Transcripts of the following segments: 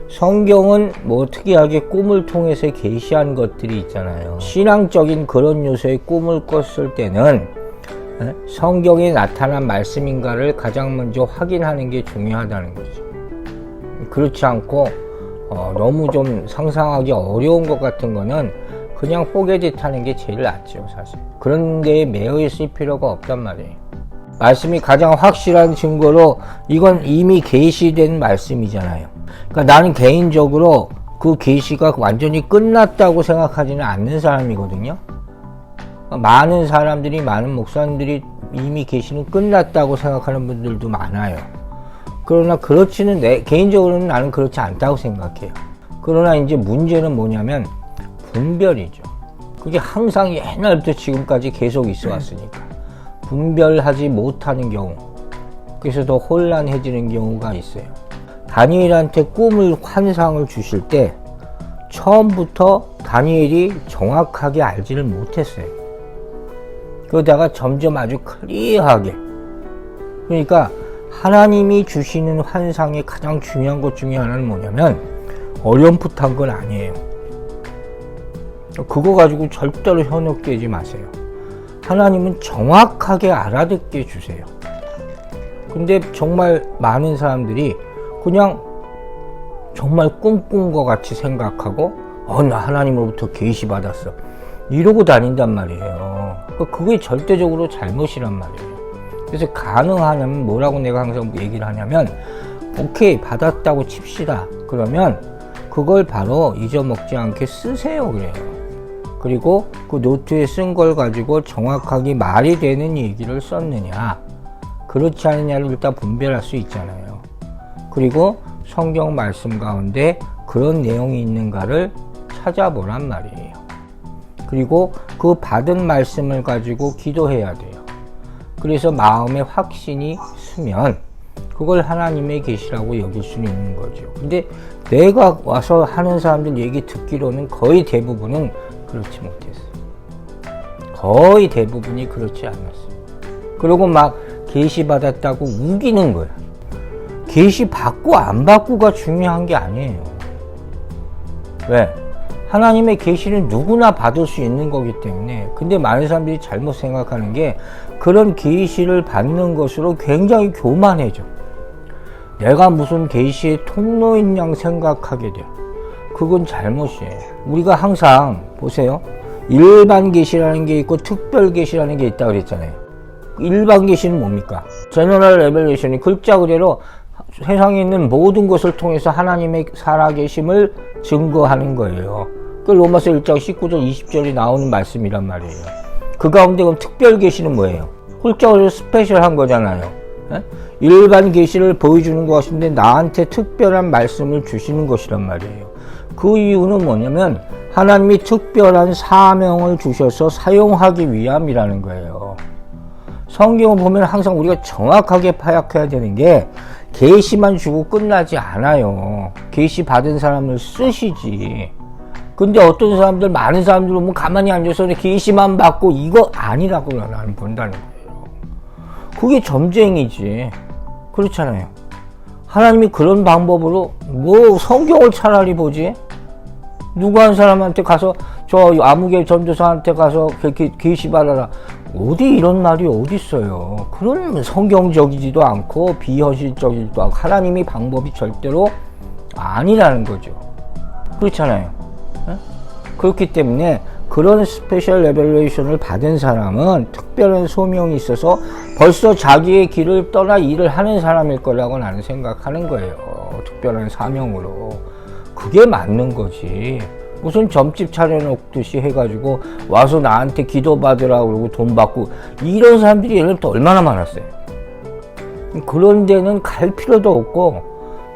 성경은 뭐 특이하게 꿈을 통해서 계시한 것들이 있잖아요. 신앙적인 그런 요소의 꿈을 꿨을 때는 성경에 나타난 말씀인가를 가장 먼저 확인하는 게 중요하다는 거죠. 그렇지 않고 너무 좀 상상하기 어려운 것 같은 거는 그냥 포개짓하는 게 제일 낫죠, 사실. 그런 데에 매여 있을 필요가 없단 말이에요. 말씀이 가장 확실한 증거로 이건 이미 계시된 말씀이잖아요. 그러니까 나는 개인적으로 그 계시가 완전히 끝났다고 생각하지는 않는 사람이거든요. 많은 사람들이, 많은 목사님들이 이미 계시는 끝났다고 생각하는 분들도 많아요. 그러나 그렇지는, 개인적으로는 나는 그렇지 않다고 생각해요. 그러나 이제 문제는 뭐냐면 분별이죠. 그게 항상 옛날부터 지금까지 계속 있어 왔으니까. 분별하지 못하는 경우, 그래서 더 혼란해지는 경우가 있어요. 다니엘한테 꿈을, 환상을 주실 때 처음부터 다니엘이 정확하게 알지를 못했어요. 그러다가 점점 아주 클리어하게, 그러니까 하나님이 주시는 환상의 가장 중요한 것 중에 하나는 뭐냐면 어렴풋한 건 아니에요. 그거 가지고 절대로 현혹되지 마세요. 하나님은 정확하게 알아듣게 주세요. 근데 정말 많은 사람들이 그냥 정말 꿈꾼 것 같이 생각하고 나 하나님으로부터 계시 받았어 이러고 다닌단 말이에요. 그게 절대적으로 잘못이란 말이에요. 그래서 가능하면 뭐라고 내가 항상 얘기를 하냐면, 오케이 받았다고 칩시다. 그러면 그걸 바로 잊어먹지 않게 쓰세요, 그래요. 그리고 그 노트에 쓴 걸 가지고 정확하게 말이 되는 얘기를 썼느냐, 그렇지 않느냐를 일단 분별할 수 있잖아요. 그리고 성경 말씀 가운데 그런 내용이 있는가를 찾아보란 말이에요. 그리고 그 받은 말씀을 가지고 기도해야 돼요. 그래서 마음에 확신이 쓰면 그걸 하나님의 계시라고 여길 수는 있는 거죠. 근데 내가 와서 하는 사람들 얘기 듣기로는 거의 대부분은 그렇지 못했어요. 거의 대부분이 그렇지 않았어요. 그리고 막 계시 받았다고 우기는 거야. 계시 받고 안 받고가 중요한 게 아니에요. 왜? 하나님의 계시는 누구나 받을 수 있는 거기 때문에. 근데 많은 사람들이 잘못 생각하는 게 그런 계시를 받는 것으로 굉장히 교만해져. 내가 무슨 계시의 통로인 양 생각하게 돼. 그건 잘못이에요. 우리가 항상 보세요. 일반 계시라는 게 있고 특별 계시라는 게 있다고 그랬잖아요. 일반 계시는 뭡니까? 제너럴 레벨레이션이 글자 그대로 세상에 있는 모든 것을 통해서 하나님의 살아계심을 증거하는 거예요. 그 로마서 1장 19절 20절이 나오는 말씀이란 말이에요. 그 가운데 그럼 특별 계시는 뭐예요? 홀짝으로 스페셜한 거잖아요. 일반 계시를 보여주는 것인데 나한테 특별한 말씀을 주시는 것이란 말이에요. 그 이유는 뭐냐면 하나님이 특별한 사명을 주셔서 사용하기 위함이라는 거예요. 성경을 보면 항상 우리가 정확하게 파악해야 되는 게 계시만 주고 끝나지 않아요. 계시 받은 사람을 쓰시지. 근데 어떤 사람들, 많은 사람들 보면 가만히 앉아서 계시만 받고 이거 아니라고 나는 본다는 거예요. 그게 점쟁이지. 그렇잖아요. 하나님이 그런 방법으로 뭐 성경을 차라리 보지. 누구 한 사람한테 가서 저 아무개 전도사한테 가서 그렇게 계시 받아라. 어디 이런 말이 어디 있어요. 그런 성경적이지도 않고 비현실적이지도 않고 하나님이 방법이 절대로 아니라는 거죠. 그렇잖아요. 그렇기 때문에 그런 스페셜 레벨레이션을 받은 사람은 특별한 소명이 있어서 벌써 자기의 길을 떠나 일을 하는 사람일 거라고 나는 생각하는 거예요. 특별한 사명으로. 그게 맞는 거지. 무슨 점집 차려놓듯이 해가지고 와서 나한테 기도받으라고 그러고 돈 받고 이런 사람들이 예전부터 얼마나 많았어요. 그런 데는 갈 필요도 없고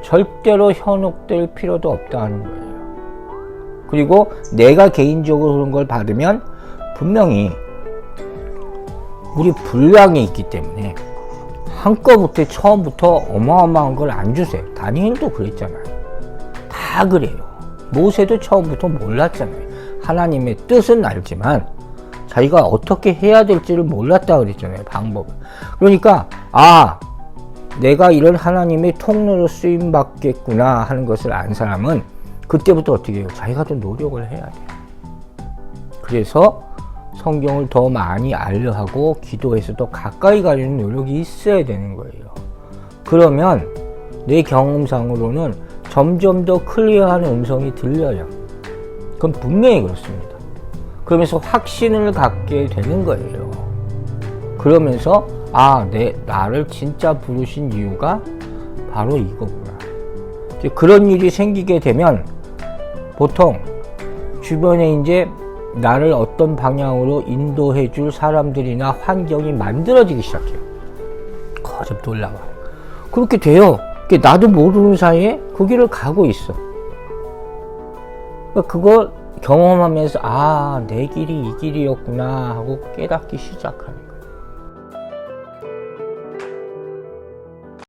절대로 현혹될 필요도 없다는 거예요. 그리고 내가 개인적으로 그런 걸 받으면 분명히 우리 분량이 있기 때문에 한꺼번에 처음부터 어마어마한 걸 안 주세요. 다니엘도 그랬잖아요. 다 그래요. 모세도 처음부터 몰랐잖아요. 하나님의 뜻은 알지만 자기가 어떻게 해야 될지를 몰랐다 그랬잖아요. 방법을. 그러니까 내가 이런 하나님의 통로로 쓰임 받겠구나 하는 것을 안 사람은 그때부터 어떻게 해요? 자기가 더 노력을 해야 돼요. 그래서 성경을 더 많이 알려 하고 기도해서 더 가까이 가려는 노력이 있어야 되는 거예요. 그러면 내 경험상으로는 점점 더 클리어한 음성이 들려요. 그건 분명히 그렇습니다. 그러면서 확신을 갖게 되는 거예요. 그러면서 나를 진짜 부르신 이유가 바로 이거구나. 그런 일이 생기게 되면 보통 주변에 이제 나를 어떤 방향으로 인도해 줄 사람들이나 환경이 만들어지기 시작해요. 거듭 놀라워. 그렇게 돼요. 나도 모르는 사이에 그 길을 가고 있어. 그걸 경험하면서 내 길이 이 길이었구나 하고 깨닫기 시작하는.